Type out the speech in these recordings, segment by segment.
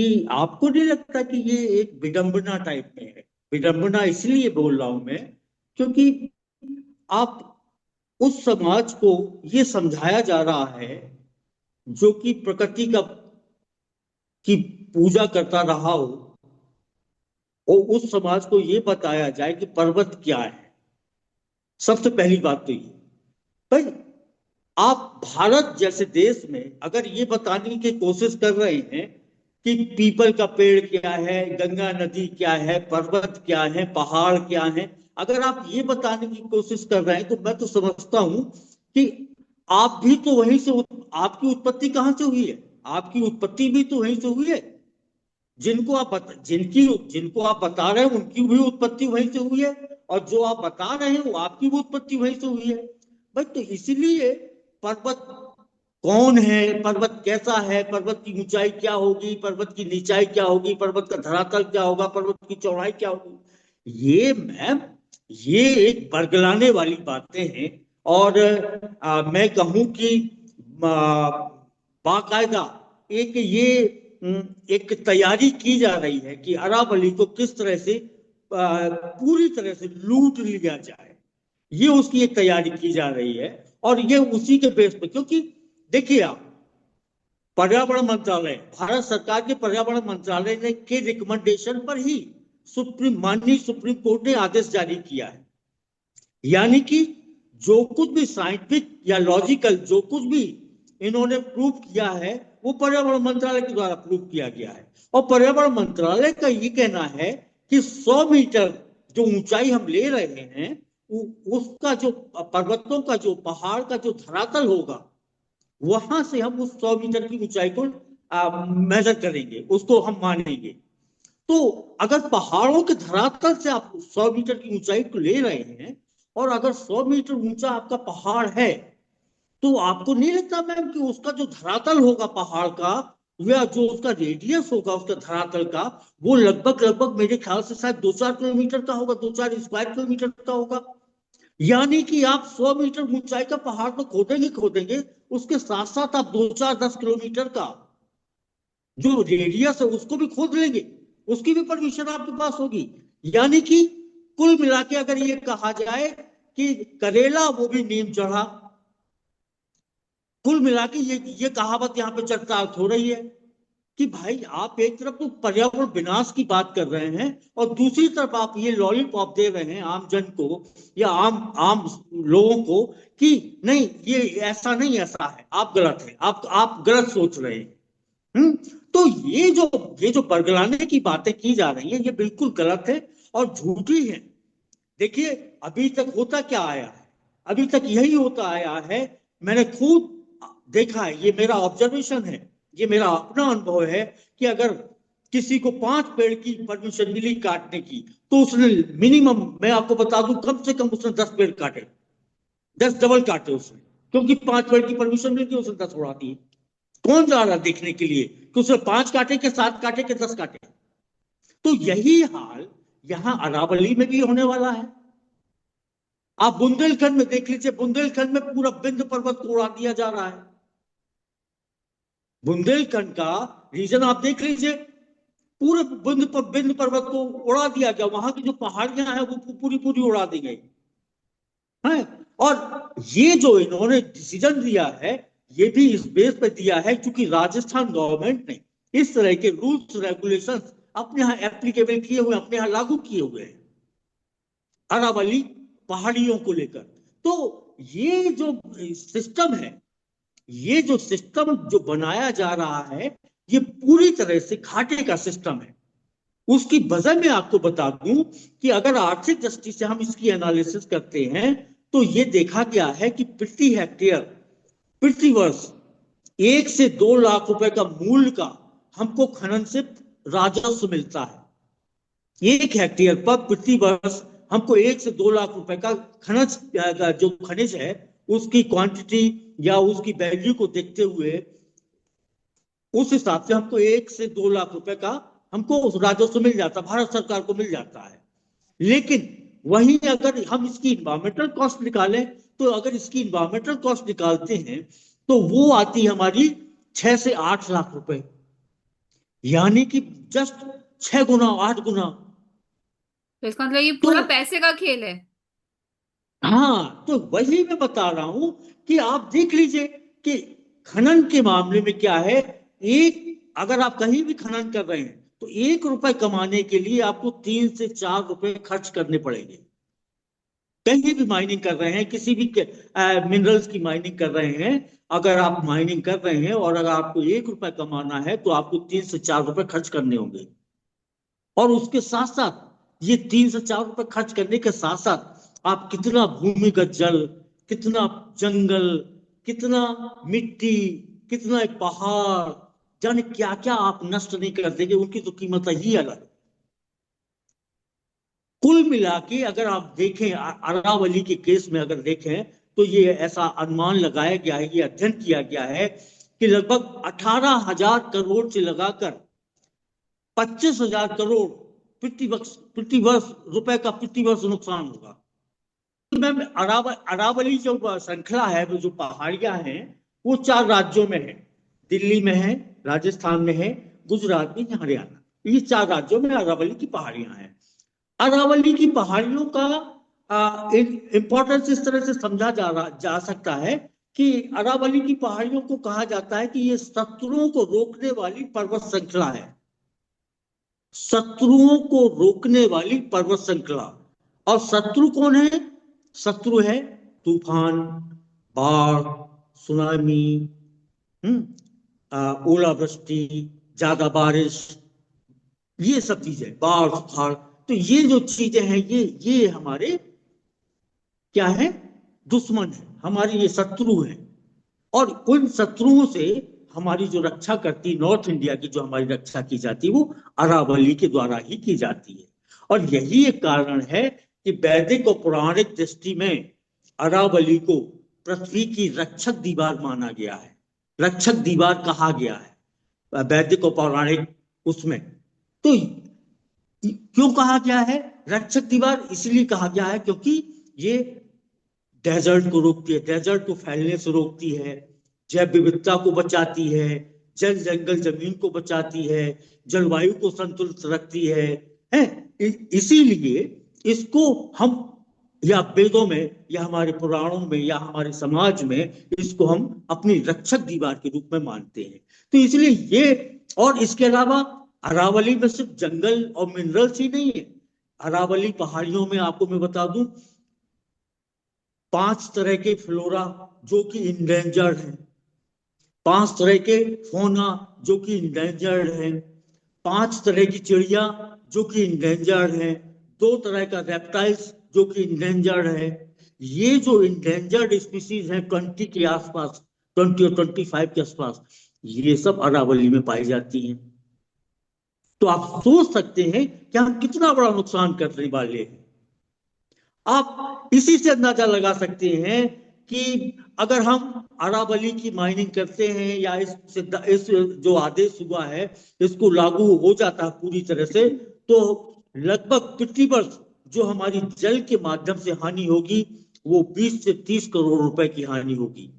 कि आपको नहीं लगता कि ये एक विडंबना टाइप में है? विडंबना इसलिए बोल रहा हूं मैं क्योंकि आप उस समाज को ये समझाया जा रहा है जो कि प्रकृति का की पूजा करता रहा हो, और उस समाज को ये बताया जाए कि पर्वत क्या है। सबसे पहली बात तो ये भाई, आप भारत जैसे देश में अगर ये बताने की कोशिश कर रहे हैं कि पीपल का पेड़ क्या है, गंगा नदी क्या है, पर्वत क्या है, पहाड़ क्या है, अगर आप ये बताने की कोशिश कर रहे हैं तो मैं तो समझता हूं कि आप भी तो वहीं से आपकी उत्पत्ति कहां से हुई है? आपकी उत्पत्ति भी तो वहीं से हुई है। जिनको आप बता रहे हैं उनकी भी उत्पत्ति वहीं से हुई है, और जो आप बता रहे हैं वो आपकी भी उत्पत्ति वहीं से हुई है। भाई तो इसीलिए पर्वत कौन है, पर्वत कैसा है, पर्वत की ऊंचाई क्या होगी, पर्वत की नीचाई क्या होगी, पर्वत का धरातल क्या होगा, पर्वत की चौड़ाई क्या होगी, ये मैम, ये एक बरगलाने वाली बातें हैं। और मैं कहूं कि बाकायदा एक तैयारी की जा रही है कि अरावली को किस तरह से पूरी तरह से लूट लिया जाए। ये उसकी एक तैयारी की जा रही है, और ये उसी के बेस पे, क्योंकि देखिए आप, पर्यावरण मंत्रालय, भारत सरकार के पर्यावरण मंत्रालय ने के रिकमेंडेशन पर ही माननीय सुप्रीम कोर्ट ने आदेश जारी किया है। यानी कि जो कुछ भी साइंटिफिक या लॉजिकल जो कुछ भी इन्होंने प्रूव किया है वो पर्यावरण मंत्रालय के द्वारा प्रूव किया गया है। और पर्यावरण मंत्रालय का ये कहना है कि 100 मीटर जो ऊंचाई हम ले रहे हैं, उसका जो पर्वतों का जो पहाड़ का जो धरातल होगा, वहां से हम उस 100 मीटर की ऊंचाई को मेजर करेंगे, उसको हम मानेंगे। तो अगर पहाड़ों के धरातल से आप 100 मीटर की ऊंचाई को ले रहे हैं, और अगर 100 मीटर ऊंचा आपका पहाड़ है, तो आपको नहीं लगता मैम कि उसका जो धरातल होगा पहाड़ का, या जो उसका रेडियस होगा उसका धरातल का, वो लगभग लगभग मेरे ख्याल से शायद 2-4 किलोमीटर का होगा, 2-4 स्क्वायर किलोमीटर का होगा। यानी कि आप 100 मीटर ऊंचाई का पहाड़ तो खोदेंगे खोदेंगे, उसके साथ साथ आप 2-4-10 किलोमीटर का जो रेडियस है उसको भी खोद लेंगे, उसकी भी परमिशन आपके पास होगी। यानी कि कुल मिला के अगर ये कहा जाए कि करेला वो भी नीम चढ़ा, कुल मिला के ये कहावत यहाँ पे चर्चार्थ हो रही है कि भाई आप एक तरफ तो पर्यावरण विनाश की बात कर रहे हैं, और दूसरी तरफ आप ये लॉलीपॉप दे रहे हैं आम जन को या आम आम लोगों को कि नहीं ये ऐसा नहीं, ऐसा है, आप गलत है, आप गलत सोच रहे हैं। हम्म तो ये जो बरगलाने की बातें की जा रही हैं ये बिल्कुल गलत है और झूठी है। देखिए, अभी तक होता क्या आया है, अभी तक यही होता आया है। मैंने खुद देखा है, ये मेरा ऑब्जर्वेशन है, ये मेरा अपना अनुभव है कि अगर किसी को 5 पेड़ की परमिशन मिली काटने की, तो उसने मिनिमम, मैं आपको बता दूं, कम से कम उसने 10 पेड़ काटे, 10 डबल काटे उसने, क्योंकि 5 पेड़ की परमिशन मिली थी, उसने 10 उड़ा दिए। कौन जा रहा देखने के लिए कि उसने 5 काटे के 7 काटे के 10 काटे? तो यही हाल यहां अरावली में भी होने वाला है। आप बुंदेलखंड में देख लीजिए, बुंदेलखंड में पूरा विंध्य पर्वत को उड़ा दिया जा रहा है। बुंदेलखंड का रीजन आप देख लीजिए, पूरे विंध्य पर्वत को उड़ा दिया गया, वहां की जो पहाड़ियां हैं वो पूरी पूरी उड़ा दी गई है। और ये जो इन्होंने डिसीजन दिया है, ये भी इस बेस पे दिया है क्योंकि राजस्थान गवर्नमेंट ने इस तरह के रूल्स रेगुलेशंस अपने यहाँ एप्लीकेबल किए हुए, अपने यहाँ लागू किए हुए हैं अरावली पहाड़ियों को लेकर। तो ये जो सिस्टम है, ये जो सिस्टम जो बनाया जा रहा है, ये पूरी तरह से घाटे का सिस्टम है। उसकी वजह मैं आपको बता दूं कि अगर आर्थिक दृष्टि से हम इसकी एनालिसिस करते हैं, तो ये देखा गया है कि प्रति हेक्टेयर, प्रति वर्ष 1 से 2 लाख रुपए का मूल्य का हमको खनन से राजस्व मिलता है। 1 हेक्टेयर पर प्रति वर्ष हमको 1 से 2 लाख रुपए का खनिज, जो खनिज है उसकी क्वांटिटी या उसकी वैल्यू को देखते हुए, उस हिसाब से हमको 1 से 2 लाख रुपए का हमको उस राजस्व मिल जाता, भारत सरकार को मिल जाता है। लेकिन वहीं अगर हम इसकी इन्वायरमेंटल कॉस्ट निकालें, तो अगर इसकी इन्वायरमेंटल कॉस्ट निकालते हैं तो वो आती है हमारी 6 से 8 लाख रुपए। यानी कि जस्ट 6 गुना, 8 गुना। तो इसका मतलब ये तो पूरा पैसे का खेल है। हाँ, तो वही मैं बता रहा हूं कि आप देख लीजिए कि खनन के मामले में क्या है। एक, अगर आप कहीं भी खनन कर रहे हैं तो 1 रुपए कमाने के लिए आपको 3 से 4 रुपए खर्च करने पड़ेंगे। कहीं भी माइनिंग कर रहे हैं, किसी भी मिनरल्स की माइनिंग कर रहे हैं, अगर आप माइनिंग कर रहे हैं और अगर आपको 1 रुपए कमाना है तो आपको 3 से 4 रुपए खर्च करने होंगे। और उसके साथ साथ, ये 3 से 4 रुपए खर्च करने के साथ साथ आप कितना भूमिगत जल, कितना जंगल, कितना मिट्टी, कितना एक पहाड़, जाने क्या क्या आप नष्ट नहीं कर देंगे, उनकी तो कीमत ही अलग है। कुल मिला के अगर आप देखें, अरावली के केस में अगर देखें, तो ये ऐसा अनुमान लगाया गया है, ये अध्ययन किया गया है कि लगभग 18,000 करोड़ से लगाकर 25,000 करोड़ प्रति वर्ष रुपए का प्रति वर्ष नुकसान होगा। तो मैम, अरावली जो श्रृंखला है, वो जो पहाड़ियां हैं, वो 4 राज्यों में है। दिल्ली में है, राजस्थान में है, गुजरात में है, हरियाणा। ये 4 राज्यों में अरावली की पहाड़ियां हैं। अरावली की पहाड़ियों का इंपॉर्टेंस इस तरह से समझा जा सकता है कि अरावली की पहाड़ियों को कहा जाता है कि ये शत्रुओं को रोकने वाली पर्वत श्रृंखला है। शत्रुओं को रोकने वाली पर्वत श्रृंखला। और शत्रु कौन है? शत्रु है तूफान, बाढ़, सुनामी, ओलावृष्टि, ज्यादा बारिश, ये सब चीजें, बाढ़, सुखाड़। तो ये जो चीजें हैं, ये हमारे क्या है? दुश्मन है, हमारे ये शत्रु है। और उन शत्रुओं से हमारी जो रक्षा करती, नॉर्थ इंडिया की जो हमारी रक्षा की जाती है, वो अरावली के द्वारा ही की जाती है। और यही एक कारण है कि वैदिक और पौराणिक दृष्टि में अरावली को पृथ्वी की रक्षक दीवार माना गया है, रक्षक दीवार कहा गया है वैदिक और पौराणिक उसमें। तो क्यों कहा गया है रक्षक दीवार? इसलिए कहा गया है क्योंकि ये डेजर्ट को रोकती है, डेजर्ट को फैलने से रोकती है, जैव विविधता को बचाती है, जल जंगल जमीन को बचाती है, जलवायु को संतुलित रखती है? इसीलिए इसको हम, या वेदों में, या हमारे पुराणों में, या हमारे समाज में इसको हम अपनी रक्षक दीवार के रूप में मानते हैं। तो इसलिए ये, और इसके अलावा अरावली में सिर्फ जंगल और मिनरल्स ही नहीं है। अरावली पहाड़ियों में आपको मैं बता दूं, 5 तरह के फ्लोरा जो कि इंडेंजर्ड हैं, 5 तरह के फोना जो कि इंडेंजर्ड हैं, 5 तरह की चिड़िया जो कि इंडेंजर्ड हैं, 2 तरह का रेप्टाइल्स जो कि इंडेंजर्ड है। ये जो इंडेंजर्ड स्पीसीज हैं 20 के आसपास, 20 और 25 के आसपास, ये सब अरावली में पाई जाती हैं। तो आप सोच सकते हैं कि हम कितना बड़ा नुकसान करने वाले हैं। आप इसी से अंदाजा लगा सकते हैं कि अगर हम अरावली की माइनिंग करते हैं, या इस जो आदेश हुआ है इसको लागू हो जाता है पूरी तरह से, तो लगभग प्रति वर्ष जो हमारी जल के माध्यम से हानि होगी, वो 20 से 30 करोड़ रुपए की हानि होगी।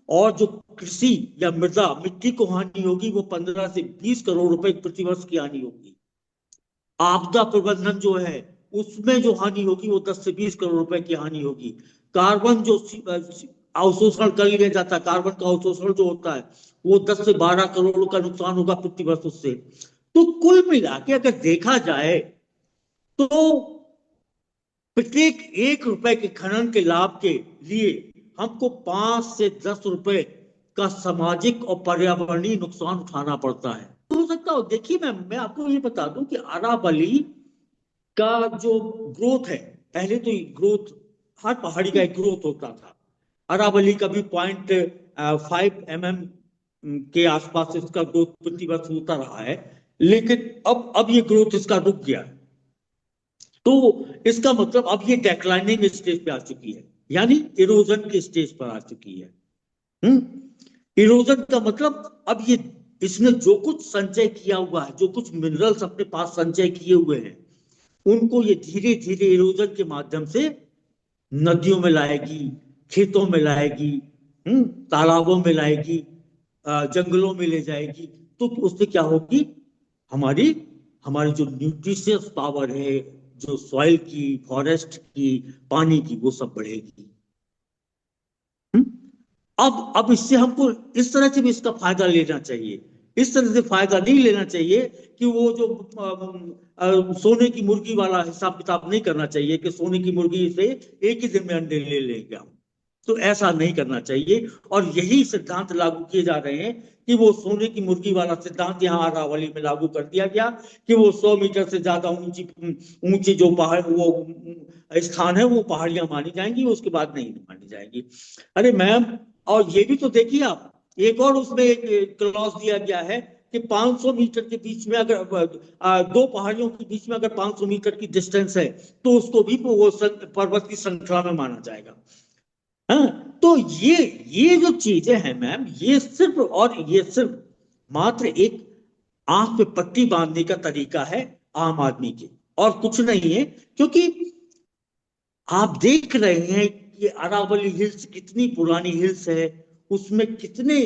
और जो कृषि या मृदा मिट्टी को हानि होगी, वो 15 से 20 करोड़ रुपए प्रति वर्ष की हानि होगी। आपदा प्रबंधन जो है, उसमें जो हानि होगी वो 10 से 20 करोड़ रुपए की हानि होगी। कार्बन जो अवशोषण कर लिया जाता है, कार्बन का अवशोषण जो होता है, वो 10 से 12 करोड़ का नुकसान होगा प्रति वर्ष उससे। तो कुल मिला के अगर देखा जाए तो प्रत्येक 1 रुपए के खनन के लाभ के लिए हमको 5 से 10 रुपए का सामाजिक और पर्यावरणीय नुकसान उठाना पड़ता है। तो हो सकता हो, देखिए मैं आपको ये बता दूं कि अरावली का जो ग्रोथ है, पहले तो ग्रोथ, हर पहाड़ी का एक ग्रोथ होता था। अरावली का भी 0.5 mm के आसपास इसका ग्रोथ प्रति वर्ष होता रहा है, लेकिन अब ये ग्रोथ इसका रुक गया। तो इसका मतलब अब ये डेक्लाइनिंग स्टेज पे आ चुकी है, यानी इरोजन के स्टेज पर आ चुकी है। इरोजन का मतलब अब ये, इसने जो कुछ संचय किया हुआ है, जो कुछ मिनरल्स अपने पास संचय किए हुए हैं, उनको ये धीरे धीरे इरोजन के माध्यम से नदियों में लाएगी, खेतों में लाएगी, तालाबों में लाएगी, जंगलों में ले जाएगी। तो उससे क्या होगी, हमारी हमारी जो न्यूट्रिशियस पावर है, जो सॉइल की, फॉरेस्ट की, पानी की, वो सब बढ़ेगी। हम्म? अब इससे हमको इस तरह से भी इसका फायदा लेना चाहिए। इस तरह से फायदा नहीं लेना चाहिए कि वो जो सोने की मुर्गी वाला हिसाब किताब नहीं करना चाहिए कि सोने की मुर्गी से एक ही दिन में अंडे ले लेंगे हम। तो ऐसा नहीं करना चाहिए, और यही सिद्धांत लागू किए जा रहे हैं कि वो सोने की मुर्गी वाला सिद्धांत यहाँ अरावली में लागू कर दिया गया कि वो 100 मीटर से ज्यादा ऊंची ऊंची जो पहाड़, वो स्थान है, वो पहाड़ियां मानी जाएंगी, उसके बाद नहीं मानी जाएंगी। अरे मैम, और ये भी तो देखिए आप, एक और उसमें एक क्लॉज दिया गया है कि 500 मीटर के बीच में अगर दो पहाड़ियों के बीच में अगर 500 मीटर की डिस्टेंस है, तो उसको भी वो पर्वत की श्रृंखला में माना जाएगा। हाँ, तो ये जो चीजें हैं मैम, ये सिर्फ मात्र एक आंख पे पट्टी बांधने का तरीका है आम आदमी के, और कुछ नहीं है। क्योंकि आप देख रहे हैं कि अरावली हिल्स कितनी पुरानी हिल्स है, उसमें कितने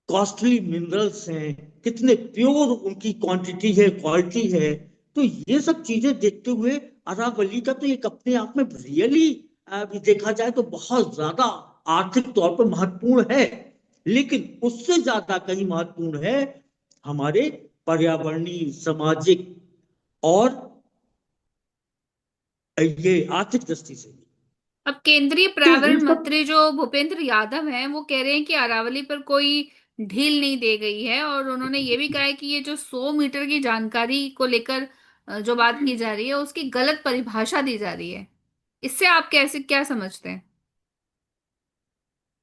कॉस्टली मिनरल्स हैं, कितने प्योर उनकी क्वांटिटी है, क्वालिटी है। तो ये सब चीजें देखते हुए अरावली का तो एक अपने आप में रियली देखा जाए तो बहुत ज्यादा आर्थिक तौर पर महत्वपूर्ण है। लेकिन उससे ज्यादा कहीं महत्वपूर्ण है हमारे पर्यावरणीय, सामाजिक और ये आर्थिक दृष्टि से। अब केंद्रीय तो इन पर्यावरण सब, मंत्री जो भूपेंद्र यादव हैं, वो कह रहे हैं कि अरावली पर कोई ढील नहीं दी गई है, और उन्होंने ये भी कहा है कि ये जो 100 मीटर की जानकारी को लेकर जो बात की जा रही है, उसकी गलत परिभाषा दी जा रही है। इससे आप कैसे क्या समझते हैं?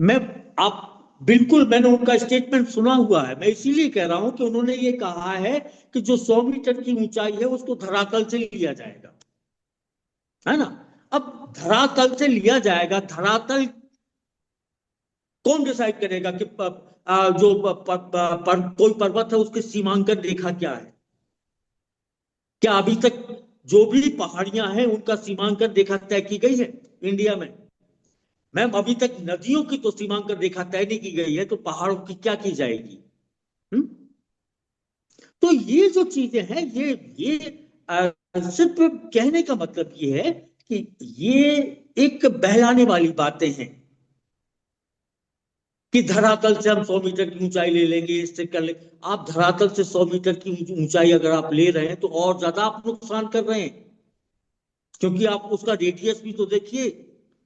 मैं आप बिल्कुल, मैंने उनका स्टेटमेंट सुना हुआ है, मैं इसीलिए कह रहा हूं कि उन्होंने ये कहा है कि जो 100 मीटर की ऊंचाई है उसको धरातल से लिया जाएगा, है ना। अब धरातल से लिया जाएगा, धरातल कौन डिसाइड करेगा कि जो कोई पर्वत है उसके सीमांकन रेखा क्या है? क्या अभी तक जो भी पहाड़ियां हैं उनका सीमांकन रेखा तय की गई है इंडिया में? मैम, अभी तक नदियों की तो सीमांकन रेखा तय नहीं की गई है, तो पहाड़ों की क्या की जाएगी? हुँ? तो ये जो चीजें हैं, ये सिर्फ कहने का मतलब ये है कि ये एक बहलाने वाली बातें हैं कि धरातल से हम 100 मीटर की ऊंचाई ले लेंगे, इससे कर ले। आप धरातल से 100 मीटर की ऊंचाई अगर आप ले रहे हैं तो और ज्यादा आप नुकसान कर रहे हैं, क्योंकि आप उसका रेडियस भी तो देखिए।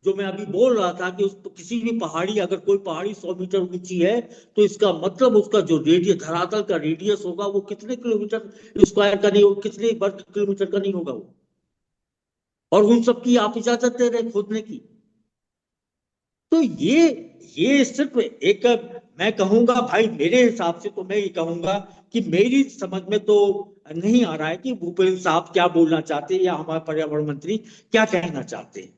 जो मैं अभी बोल रहा था कि उस किसी भी पहाड़ी, अगर कोई पहाड़ी 100 मीटर ऊंची है, तो इसका मतलब उसका जो रेडियस, धरातल का रेडियस होगा, वो कितने किलोमीटर स्क्वायर का नहीं होगा, कितने वर्ग किलोमीटर का नहीं होगा वो। और उन सब की आप इजाजत दे रहे खोदने की। तो ये सिर्फ एक, मैं कहूंगा भाई, मेरे हिसाब से तो मैं ये कहूंगा कि मेरी समझ में तो नहीं आ रहा है कि भूपेंद्र साहब क्या बोलना चाहते हैं या हमारे पर्यावरण मंत्री क्या कहना चाहते हैं।